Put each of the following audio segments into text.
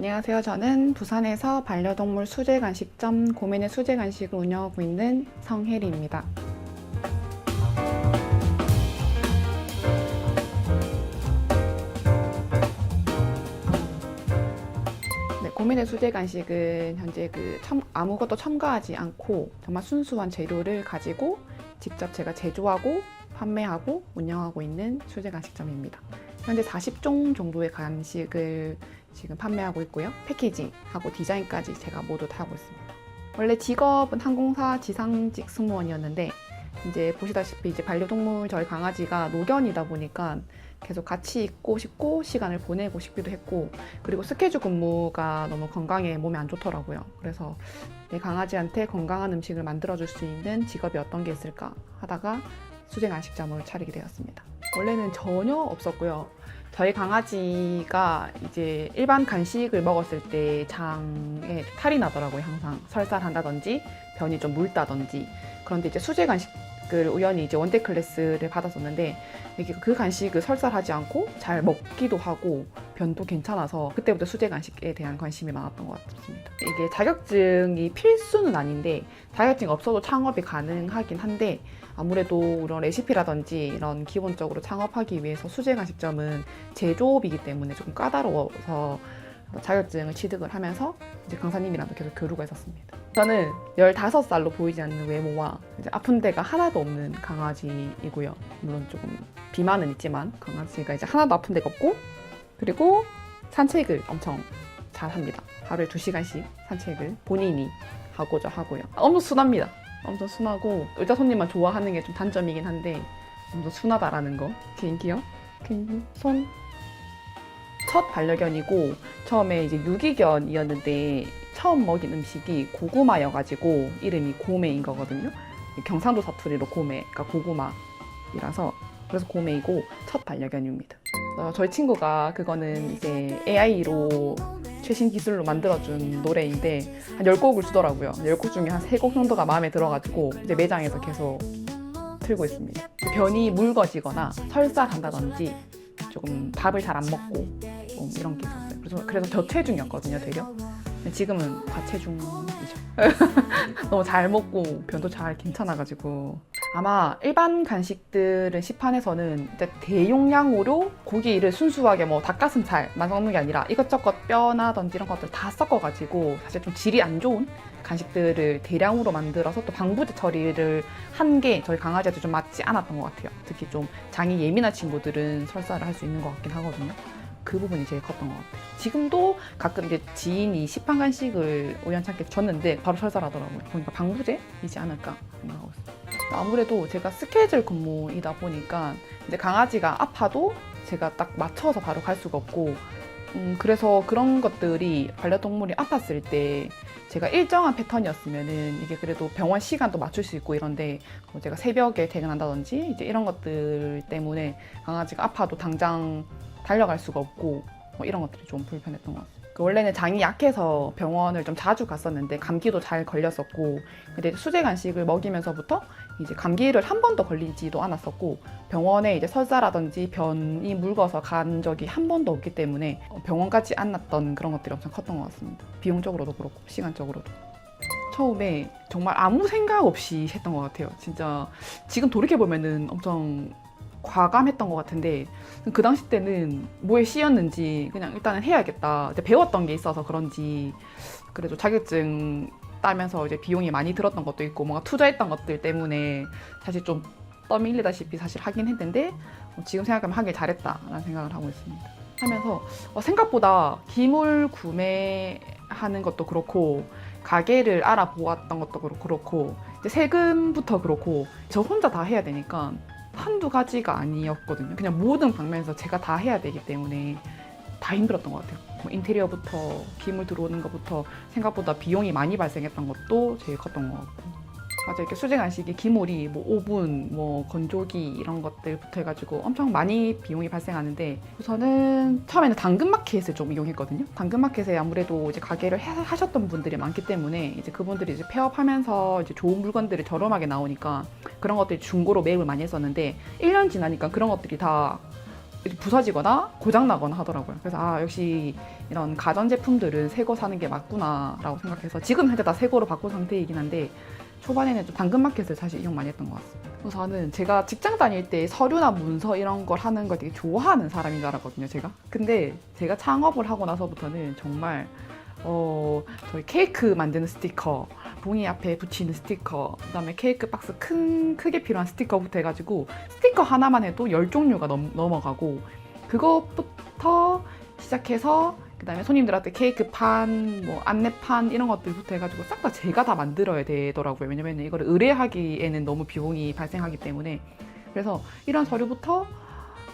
안녕하세요. 저는 부산에서 반려동물 수제간식점 고민의 수제간식을 운영하고 있는 성혜리입니다. 네, 고민의 수제간식은 현재 아무것도 첨가하지 않고 정말 순수한 재료를 가지고 직접 제가 제조하고 판매하고 운영하고 있는 수제간식점입니다. 현재 40종 정도의 간식을 지금 판매하고 있고요. 패키징하고 디자인까지 제가 모두 다 하고 있습니다. 원래 직업은 항공사 지상직 승무원이었는데 이제 보시다시피 이제 반려동물 저희 강아지가 노견이다 보니까 계속 같이 있고 싶고 시간을 보내고 싶기도 했고, 그리고 스케줄 근무가 너무 건강에 몸에 안 좋더라고요. 그래서 내 강아지한테 건강한 음식을 만들어줄 수 있는 직업이 어떤 게 있을까 하다가 수제간식점을 차리게 되었습니다. 원래는 전혀 없었고요. 저희 강아지가 이제 일반 간식을 먹었을 때 장에 탈이 나더라고요. 항상 설사한다든지 변이 좀 묽다든지. 그런데 이제 수제 간식을 우연히 이제 원데이 클래스를 받았었는데 이게 그 간식을 설사하지 않고 잘 먹기도 하고 변도 괜찮아서 그때부터 수제 간식에 대한 관심이 많았던 것 같습니다. 이게 자격증이 필수는 아닌데 자격증이 없어도 창업이 가능하긴 한데, 아무래도 이런 레시피라든지 이런 기본적으로 창업하기 위해서 수제 간식점은 제조업이기 때문에 조금 까다로워서 자격증을 취득을 하면서 이제 강사님이랑도 계속 교류가 있었습니다. 저는 15살로 보이지 않는 외모와 이제 아픈 데가 하나도 없는 강아지이고요. 물론 조금 비만은 있지만 강아지가 이제 하나도 아픈 데가 없고, 그리고 산책을 엄청 잘 합니다. 하루에 2시간씩 산책을 본인이 하고자 하고요. 엄청 순합니다. 엄청 순하고 의자 손님만 좋아하는 게 좀 단점이긴 한데 엄청 순하다라는 거. 개인기요? 손. 첫 반려견이고 처음에 이제 유기견이었는데 처음 먹인 음식이 고구마여가지고 이름이 고메인 거거든요. 경상도 사투리로 고메가 고구마이라서 그래서 고메이고 첫 반려견입니다. 저희 친구가 그거는 이제 AI로 최신 기술로 만들어준 노래인데 한 10곡을 주더라고요. 10곡 중에 한 3곡 정도가 마음에 들어가지고 이제 매장에서 계속 틀고 있습니다. 변이 묽어지거나 설사한다든지 조금 밥을 잘 안 먹고 이런 게 있었어요. 그래서 저체중이었거든요, 되려. 근데 지금은 과체중이죠. 너무 잘 먹고 변도 잘 괜찮아가지고. 아마 일반 간식들은 시판에서는 이제 대용량으로 고기를 순수하게 뭐 닭가슴살만 섞는 게 아니라 이것저것 뼈나든지 이런 것들 다 섞어가지고 사실 좀 질이 안 좋은 간식들을 대량으로 만들어서 또 방부제 처리를 한 게 저희 강아지한테 좀 맞지 않았던 것 같아요. 특히 좀 장이 예민한 친구들은 설사를 할 수 있는 것 같긴 하거든요. 그 부분이 제일 컸던 것 같아요. 지금도 가끔 이제 지인이 시판 간식을 우연찮게 줬는데 바로 설사를 하더라고요. 보니까 방부제이지 않을까 생각하고 있어요. 아무래도 제가 스케줄 근무이다 보니까 이제 강아지가 아파도 제가 딱 맞춰서 바로 갈 수가 없고, 그래서 그런 것들이 반려동물이 아팠을 때 제가 일정한 패턴이었으면은 이게 그래도 병원 시간도 맞출 수 있고 이런데 제가 새벽에 퇴근한다든지 이제 이런 것들 때문에 강아지가 아파도 당장 달려갈 수가 없고 이런 것들이 좀 불편했던 것 같아요. 원래는 장이 약해서 병원을 좀 자주 갔었는데 감기도 잘 걸렸었고, 근데 수제 간식을 먹이면서부터 이제 감기를 한 번도 걸리지도 않았었고 병원에 이제 설사라든지 변이 묽어서 간 적이 한 번도 없기 때문에 병원 가지 않았던 그런 것들이 엄청 컸던 것 같습니다. 비용적으로도 그렇고 시간적으로도. 처음에 정말 아무 생각 없이 했던 것 같아요. 진짜 지금 돌이켜보면은 엄청 과감했던 것 같은데 그 당시 때는 뭐에 씌였는지 그냥 일단은 해야겠다. 배웠던 게 있어서 그런지 그래도 자격증 따면서 이제 비용이 많이 들었던 것도 있고 뭔가 투자했던 것들 때문에 사실 좀 떠밀리다시피 사실 하긴 했는데 지금 생각하면 하길 잘했다라는 생각을 하고 있습니다. 하면서 생각보다 기물 구매하는 것도 그렇고 가게를 알아보았던 것도 그렇고 이제 세금부터 그렇고 저 혼자 다 해야 되니까 한두 가지가 아니었거든요. 그냥 모든 방면에서 제가 다 해야 되기 때문에 다 힘들었던 것 같아요. 인테리어부터 기물 들어오는 것부터 생각보다 비용이 많이 발생했던 것도 제일 컸던 것 같고. 맞아, 이렇게 수제 간식이 기물이 뭐 오븐, 뭐 건조기 이런 것들부터 해가지고 엄청 많이 비용이 발생하는데 우선은 처음에는 당근마켓을 좀 이용했거든요. 당근마켓에 아무래도 이제 가게를 하셨던 분들이 많기 때문에 이제 그분들이 이제 폐업하면서 이제 좋은 물건들이 저렴하게 나오니까 그런 것들이 중고로 매입을 많이 했었는데 1년 지나니까 그런 것들이 다 부서지거나 고장나거나 하더라고요. 그래서 아, 역시 이런 가전제품들은 새 거 사는 게 맞구나 라고 생각해서 지금 현재 다 새 거로 바꾼 상태이긴 한데 초반에는 좀 당근마켓을 사실 이용 많이 했던 것 같습니다. 그래서 저는 제가 직장 다닐 때 서류나 문서 이런 걸 하는 걸 되게 좋아하는 사람인 줄 알았거든요, 제가. 근데 제가 창업을 하고 나서부터는 정말 저희 케이크 만드는 스티커, 종이 앞에 붙이는 스티커, 그다음에 케이크 박스 크게 필요한 스티커부터 해가지고 스티커 하나만 해도 10종류가 넘어가고 그것부터 시작해서 그다음에 손님들한테 케이크판, 뭐 안내판 이런 것들부터 해가지고 싹 다 제가 다 만들어야 되더라고요. 왜냐면 이거를 의뢰하기에는 너무 비용이 발생하기 때문에. 그래서 이런 서류부터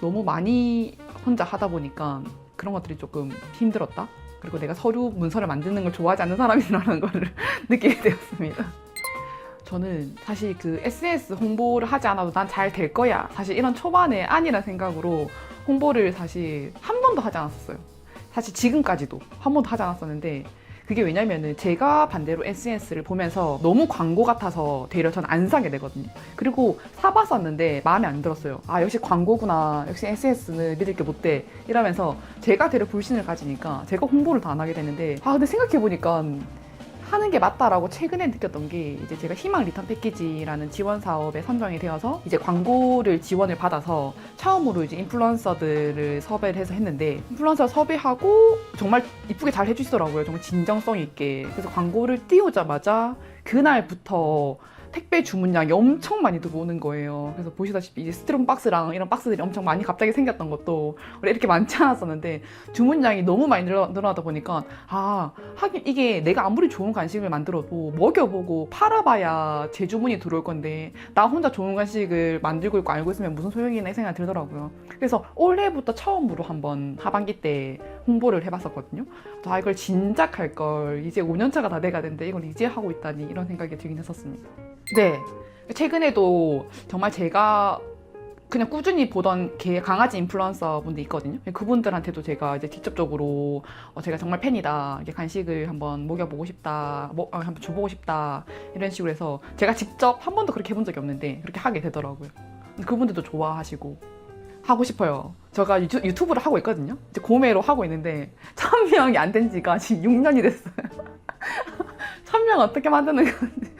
너무 많이 혼자 하다 보니까 그런 것들이 조금 힘들었다. 그리고 내가 서류 문서를 만드는 걸 좋아하지 않는 사람이라는 걸 느끼게 되었습니다. 저는 사실 그 SNS 홍보를 하지 않아도 난 잘 될 거야, 사실 이런 초반에 아니란 생각으로 홍보를 사실 한 번도 하지 않았어요. 사실 지금까지도 한 번도 하지 않았었는데, 그게 왜냐면은 제가 반대로 SNS를 보면서 너무 광고 같아서 되려 저는 안 사게 되거든요. 그리고 사봤었는데 마음에 안 들었어요. 아, 역시 광고구나, 역시 SNS는 믿을 게 못 돼, 이러면서 제가 되려 불신을 가지니까 제가 홍보를 더 안 하게 되는데, 아 근데 생각해보니까 하는 게 맞다라고 최근에 느꼈던 게, 이제 제가 희망 리턴 패키지라는 지원 사업에 선정이 되어서 이제 광고를 지원을 받아서 처음으로 이제 인플루언서들을 섭외를 해서 했는데, 인플루언서 섭외하고 정말 이쁘게 잘 해주시더라고요. 정말 진정성 있게. 그래서 광고를 띄우자마자 그날부터 택배 주문량이 엄청 많이 들어오는 거예요. 그래서 보시다시피 이제 스티로폼 박스랑 이런 박스들이 엄청 많이 갑자기 생겼던 것도 원래 이렇게 많지 않았었는데 주문량이 너무 많이 늘어나다 보니까, 아, 하긴 이게 내가 아무리 좋은 간식을 만들어도 먹여보고 팔아봐야 재주문이 들어올 건데 나 혼자 좋은 간식을 만들고 있고 알고 있으면 무슨 소용이나 생각이 들더라고요. 그래서 올해부터 처음으로 한번 하반기 때 홍보를 해봤었거든요. 아, 이걸 진작 할 걸, 이제 5년차가 다 돼가는데 이걸 이제 하고 있다니, 이런 생각이 들긴 했었습니다. 네, 최근에도 정말 제가 그냥 꾸준히 보던 강아지 인플루언서 분들 있거든요. 그분들한테도 제가 이제 직접적으로 제가 정말 팬이다, 이게 간식을 한번 먹여보고 싶다, 한번 줘보고 싶다, 이런 식으로 해서 제가 직접 한 번도 그렇게 해본 적이 없는데 그렇게 하게 되더라고요. 그분들도 좋아하시고 하고 싶어요. 제가 유튜브를 하고 있거든요. 이제 고매로 하고 있는데 1000명이 안 된 지가 지금 6년이 됐어요. 1000명 어떻게 만드는 건지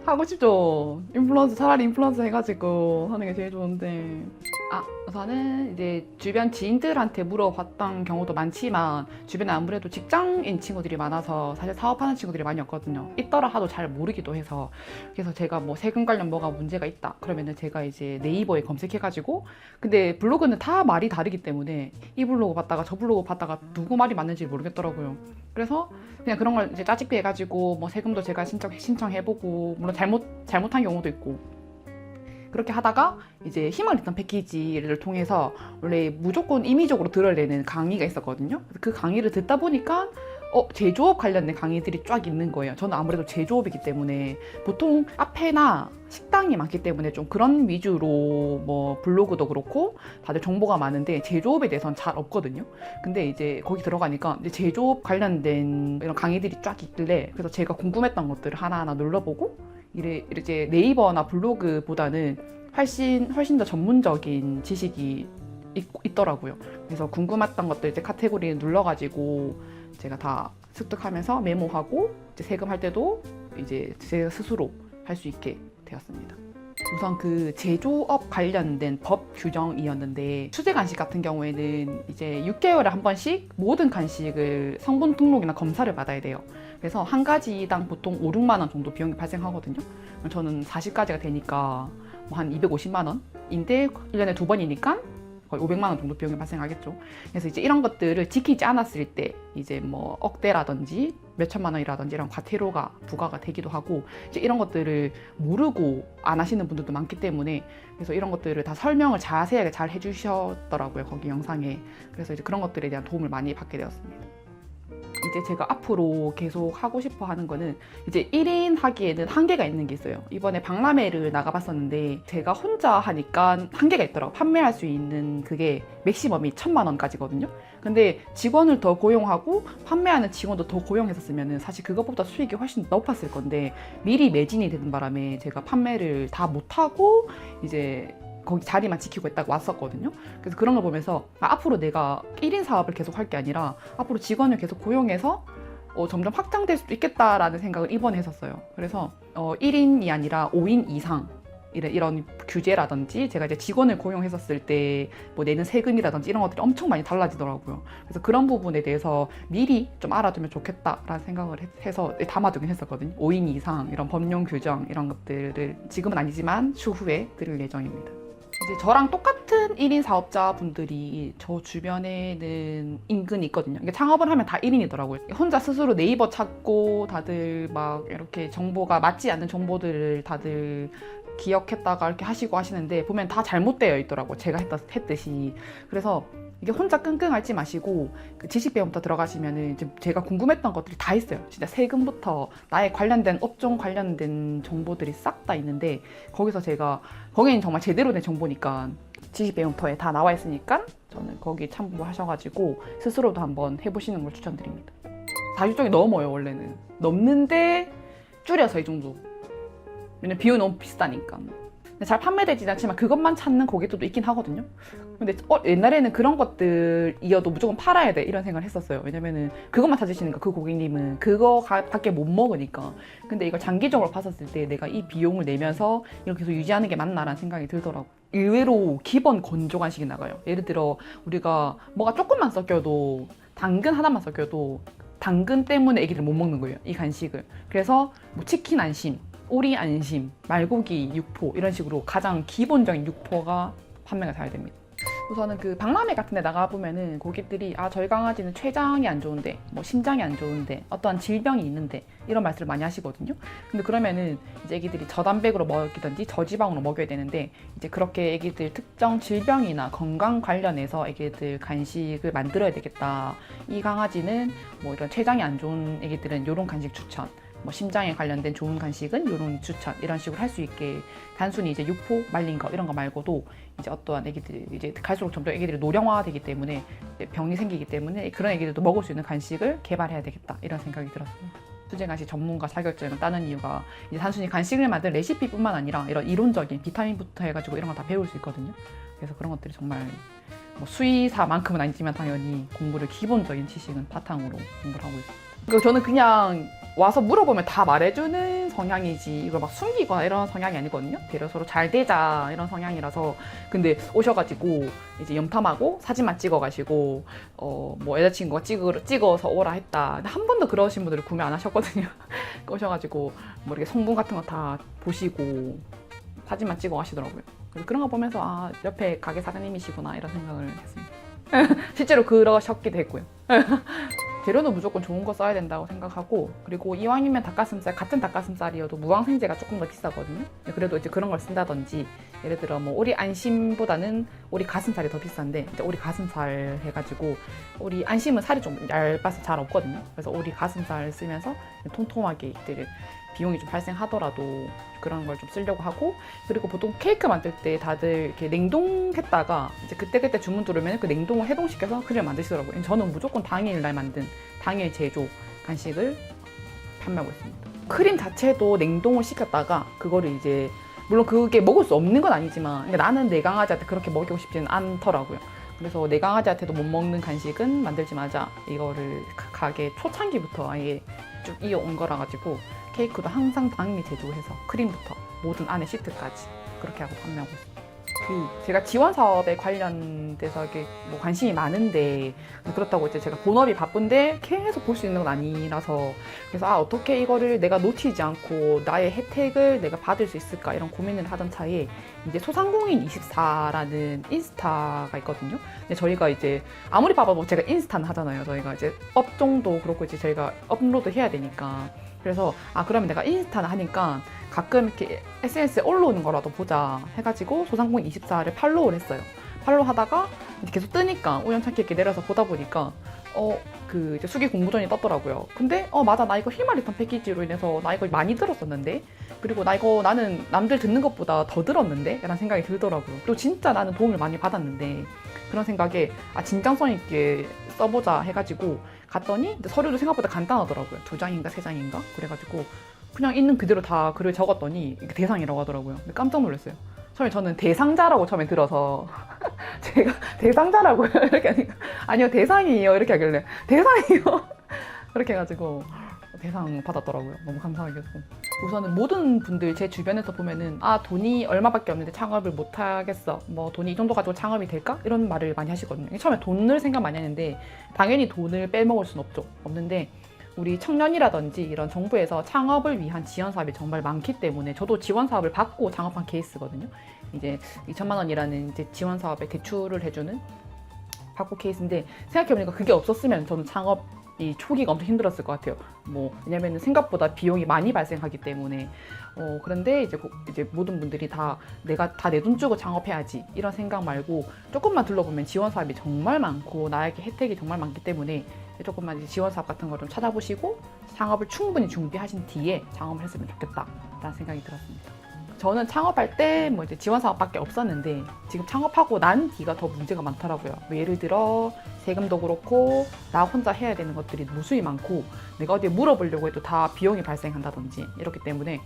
하고 싶죠. 인플루언서, 차라리 인플루언서 해가지고 하는 게 제일 좋은데. 아, 저는 이제 주변 지인들한테 물어봤던 경우도 많지만 주변에 아무래도 직장인 친구들이 많아서 사실 사업하는 친구들이 많이 없거든요. 있더라 하도 잘 모르기도 해서. 그래서 제가 뭐 세금 관련 뭐가 문제가 있다 그러면은 제가 이제 네이버에 검색해가지고, 근데 블로그는 다 말이 다르기 때문에 이 블로그 봤다가 저 블로그 봤다가 누구 말이 맞는지 모르겠더라고요. 그래서 그냥 그런 걸 이제 짜집기 해가지고 뭐 세금도 제가 신청해보고, 물론 잘못한 경우도 있고, 그렇게 하다가 이제 희망 리턴 패키지를 통해서 원래 무조건 임의적으로 들어야 되는 강의가 있었거든요. 그 강의를 듣다 보니까 제조업 관련된 강의들이 쫙 있는 거예요. 저는 아무래도 제조업이기 때문에 보통 카페나 식당이 많기 때문에 좀 그런 위주로 뭐 블로그도 그렇고 다들 정보가 많은데 제조업에 대해서는 잘 없거든요. 근데 이제 거기 들어가니까 이제 제조업 관련된 이런 강의들이 쫙 있길래, 그래서 제가 궁금했던 것들을 하나하나 눌러보고, 이제 네이버나 블로그보다는 훨씬 더 전문적인 지식이 있더라고요. 그래서 궁금했던 것들 이제 카테고리에 눌러가지고 제가 다 습득하면서 메모하고, 이제 세금할 때도 이제 제가 스스로 할 수 있게 되었습니다. 우선 그 제조업 관련된 법 규정이었는데, 수제 간식 같은 경우에는 이제 6개월에 한 번씩 모든 간식을 성분 등록이나 검사를 받아야 돼요. 그래서 한 가지당 보통 5, 6만 원 정도 비용이 발생하거든요. 저는 40가지가 되니까 뭐 한 250만 원인데 1년에 2번이니까 거의 500만 원 정도 비용이 발생하겠죠. 그래서 이제 이런 것들을 지키지 않았을 때 이제 뭐 억대라든지 몇천만 원이라든지 이런 과태료가 부과가 되기도 하고, 이제 이런 것들을 모르고 안 하시는 분들도 많기 때문에, 그래서 이런 것들을 다 설명을 자세하게 잘 해주셨더라고요, 거기 영상에. 그래서 이제 그런 것들에 대한 도움을 많이 받게 되었습니다. 이제 제가 앞으로 계속 하고 싶어 하는 거는, 이제 1인 하기에는 한계가 있는 게 있어요. 이번에 박람회를 나가봤었는데 제가 혼자 하니까 한계가 있더라고요. 판매할 수 있는 그게 맥시멈이 1000만 원까지거든요. 근데 직원을 더 고용하고 판매하는 직원도 더 고용했었으면 사실 그것보다 수익이 훨씬 높았을 건데, 미리 매진이 되는 바람에 제가 판매를 다 못하고 이제 거기 자리만 지키고 있다가 왔었거든요. 그래서 그런 걸 보면서 앞으로 내가 1인 사업을 계속 할 게 아니라 앞으로 직원을 계속 고용해서 점점 확장될 수도 있겠다라는 생각을 이번에 했었어요. 그래서 1인이 아니라 5인 이상 이런 규제라든지 제가 이제 직원을 고용했었을 때 뭐 내는 세금이라든지 이런 것들이 엄청 많이 달라지더라고요. 그래서 그런 부분에 대해서 미리 좀 알아두면 좋겠다라는 생각을 해서 담아두긴 했었거든요. 5인 이상 이런 법령 규정 이런 것들을 지금은 아니지만 추후에 드릴 예정입니다. 이제 저랑 똑같은 1인 사업자분들이 저 주변에는 인근이 있거든요. 이게 창업을 하면 다 1인이더라고요. 혼자 스스로 네이버 찾고 다들 막 이렇게 정보가 맞지 않는 정보들을 다들 기억했다가 이렇게 하시고 하시는데 보면 다 잘못되어 있더라고요. 제가 했듯이. 그래서 이게 혼자 끙끙 앓지 마시고 그 지식배움부터 들어가시면은 이제 제가 궁금했던 것들이 다 있어요. 진짜 세금부터 나에 관련된 업종 관련된 정보들이 싹 다 있는데 거기서 거기는 정말 제대로 된 정보니까 지식배움터에 다 나와 있으니까 저는 거기 참고하셔가지고 스스로도 한번 해보시는 걸 추천드립니다. 40종이 넘어요. 원래는 넘는데 줄여서 이 정도. 왜냐면 비용이 너무 비싸니까. 잘 판매되지 않지만 그것만 찾는 고객들도 있긴 하거든요. 근데 옛날에는 그런 것들이어도 무조건 팔아야 돼 이런 생각을 했었어요. 왜냐면은 그것만 찾으시니까 그 고객님은 그거밖에 못 먹으니까. 근데 이걸 장기적으로 봤었을 때 내가 이 비용을 내면서 이걸 계속 유지하는 게 맞나라는 생각이 들더라고요. 의외로 기본 건조 간식이 나가요. 예를 들어 우리가 뭐가 조금만 섞여도 당근 하나만 섞여도 당근 때문에 애기를 못 먹는 거예요. 이 간식을. 그래서 뭐 치킨 안심, 오리 안심, 말고기 육포 이런 식으로 가장 기본적인 육포가 판매가 잘 됩니다. 우선은 그 박람회 같은 데 나가보면은 고객들이 저희 강아지는 췌장이 안 좋은데 뭐 심장이 안 좋은데 어떠한 질병이 있는데 이런 말씀을 많이 하시거든요. 근데 그러면은 이제 애기들이 저단백으로 먹이든지 저지방으로 먹여야 되는데 이제 그렇게 애기들 특정 질병이나 건강 관련해서 애기들 간식을 만들어야 되겠다. 이 강아지는 뭐 이런 췌장이 안 좋은 애기들은 이런 간식 추천, 뭐 심장에 관련된 좋은 간식은 이런 추천 이런 식으로 할 수 있게 단순히 이제 육포 말린 거 이런 거 말고도 이제 어떠한 애기들 이제 갈수록 점점 애기들이 노령화되기 때문에 병이 생기기 때문에 그런 애기들도 먹을 수 있는 간식을 개발해야 되겠다 이런 생각이 들었습니다. 수제 간식 전문가 자격증을 따는 이유가 이제 단순히 간식을 만든 레시피뿐만 아니라 이런 이론적인 비타민부터 해가지고 이런 거 다 배울 수 있거든요. 그래서 그런 것들이 정말 뭐 수의사만큼은 아니지만 당연히 공부를 기본적인 지식은 바탕으로 공부를 하고 있습니다. 그리고 저는 그냥 와서 물어보면 다 말해주는 성향이지 이걸 막 숨기거나 이런 성향이 아니거든요. 되려 서로 잘 되자 이런 성향이라서. 근데 오셔가지고 이제 염탐하고 사진만 찍어가시고 뭐 여자친구가 찍어서 오라 했다. 근데 한 번도 그러신 분들은 구매 안 하셨거든요. 오셔가지고 뭐 이렇게 성분 같은 거 다 보시고 사진만 찍어 가시더라고요. 그래서 그런 거 보면서 옆에 가게 사장님이시구나 이런 생각을 했습니다. 실제로 그러셨기도 했고요. 재료는 무조건 좋은 거 써야 된다고 생각하고, 그리고 이왕이면 닭가슴살, 같은 닭가슴살이어도 무항생제가 조금 더 비싸거든요. 그래도 이제 그런 걸 쓴다든지, 예를 들어 뭐 오리 안심보다는 오리 가슴살이 더 비싼데 이제 오리 가슴살 해가지고, 오리 안심은 살이 좀 얇아서 잘 없거든요. 그래서 오리 가슴살 쓰면서 통통하게 이들 비용이 좀 발생하더라도 그런 걸 좀 쓰려고 하고, 그리고 보통 케이크 만들 때 다들 이렇게 냉동했다가 이제 그때그때 주문 들어오면 그 냉동을 해동시켜서 크림을 만드시더라고요. 저는 무조건 당일날 만든 당일 제조 간식을 판매하고 있습니다. 크림 자체도 냉동을 시켰다가 그거를 이제, 물론 그게 먹을 수 없는 건 아니지만 나는 내 강아지한테 그렇게 먹이고 싶지는 않더라고요. 그래서 내 강아지한테도 못 먹는 간식은 만들지 마자, 이거를 가게 초창기부터 아예 쭉 이어온 거라 가지고 케이크도 항상 당일 제조해서 크림부터 모든 안에 시트까지 그렇게 하고 판매하고 있습니다. 제가 지원 사업에 관련돼서 이게 뭐 관심이 많은데, 그렇다고 이제 제가 본업이 바쁜데 계속 볼 수 있는 건 아니라서, 그래서 어떻게 이거를 내가 놓치지 않고 나의 혜택을 내가 받을 수 있을까 이런 고민을 하던 차에 이제 소상공인 24라는 인스타가 있거든요. 근데 저희가 이제 아무리 봐도 제가 인스타는 하잖아요. 저희가 이제 업종도 그렇고 이제 저희가 업로드 해야 되니까. 그래서 그러면 내가 인스타는 하니까 가끔 이렇게 SNS에 올라오는 거라도 보자 해가지고 소상공인 24를 팔로우를 했어요. 팔로우 하다가 계속 뜨니까 우연찮게 이렇게 내려서 보다 보니까 그 이제 수기 공모전이 떴더라고요. 근데 맞아, 나 이거 희마 리턴 패키지로 인해서 나 이거 많이 들었었는데, 그리고 나는 남들 듣는 것보다 더 들었는데 라는 생각이 들더라고요. 그리고 진짜 나는 도움을 많이 받았는데, 그런 생각에 진정성 있게 써보자 해가지고 갔더니 서류도 생각보다 간단하더라고요. 2장인가 3장인가 그래가지고 그냥 있는 그대로 다 글을 적었더니 대상이라고 하더라고요. 깜짝 놀랐어요. 처음에 저는 대상자라고 처음에 들어서 제가 대상자라고요? 이렇게 하니까 아니요 대상이에요 이렇게 하길래 대상이요? 그렇게 해가지고 대상 받았더라고요. 너무 감사하게도. 우선은 모든 분들 제 주변에서 보면은 아 돈이 얼마밖에 없는데 창업을 못 하겠어, 뭐 돈이 이 정도 가지고 창업이 될까? 이런 말을 많이 하시거든요. 처음에 돈을 생각 많이 했는데 당연히 돈을 빼먹을 수는 없는데 우리 청년이라든지 이런 정부에서 창업을 위한 지원 사업이 정말 많기 때문에 저도 지원 사업을 받고 창업한 케이스거든요. 이제 2천만 원이라는 이제 지원 사업에 대출을 해주는 받고 케이스인데 생각해보니까 그게 없었으면 저는 창업이 초기가 엄청 힘들었을 것 같아요. 뭐 왜냐면 생각보다 비용이 많이 발생하기 때문에 그런데 이제 모든 분들이 다 내가 다 내 돈 주고 창업해야지 이런 생각 말고 조금만 둘러보면 지원 사업이 정말 많고 나에게 혜택이 정말 많기 때문에 조금만 이제 지원 사업 같은 거 좀 찾아보시고 창업을 충분히 준비하신 뒤에 창업을 했으면 좋겠다라는 생각이 들었습니다. 저는 창업할 때 뭐 이제 지원 사업밖에 없었는데 지금 창업하고 난 뒤가 더 문제가 많더라고요. 뭐 예를 들어 세금도 그렇고 나 혼자 해야 되는 것들이 무수히 많고 내가 어디에 물어보려고 해도 다 비용이 발생한다든지 이렇기 때문에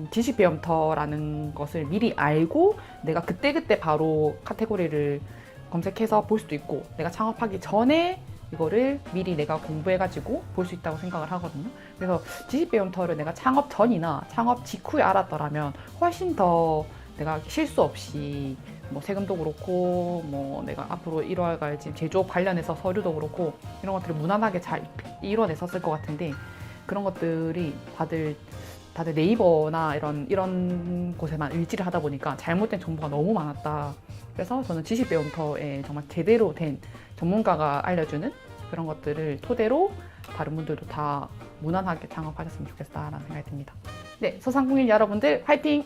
지식배움터라는 것을 미리 알고 내가 그때그때 바로 카테고리를 검색해서 볼 수도 있고 내가 창업하기 전에 이거를 미리 내가 공부해가지고 볼 수 있다고 생각을 하거든요. 그래서 지식배움터를 내가 창업 전이나 창업 직후에 알았더라면 훨씬 더 내가 실수 없이 뭐 세금도 그렇고 뭐 내가 앞으로 이뤄갈 제조업 관련해서 서류도 그렇고 이런 것들을 무난하게 잘 이뤄냈었을 것 같은데 그런 것들이 다들 네이버나 이런 곳에만 의지를 하다 보니까 잘못된 정보가 너무 많았다. 그래서 저는 지식배움터에 정말 제대로 된 전문가가 알려주는 그런 것들을 토대로 다른 분들도 다 무난하게 창업하셨으면 좋겠다라는 생각이 듭니다. 네, 소상공인 여러분들 화이팅!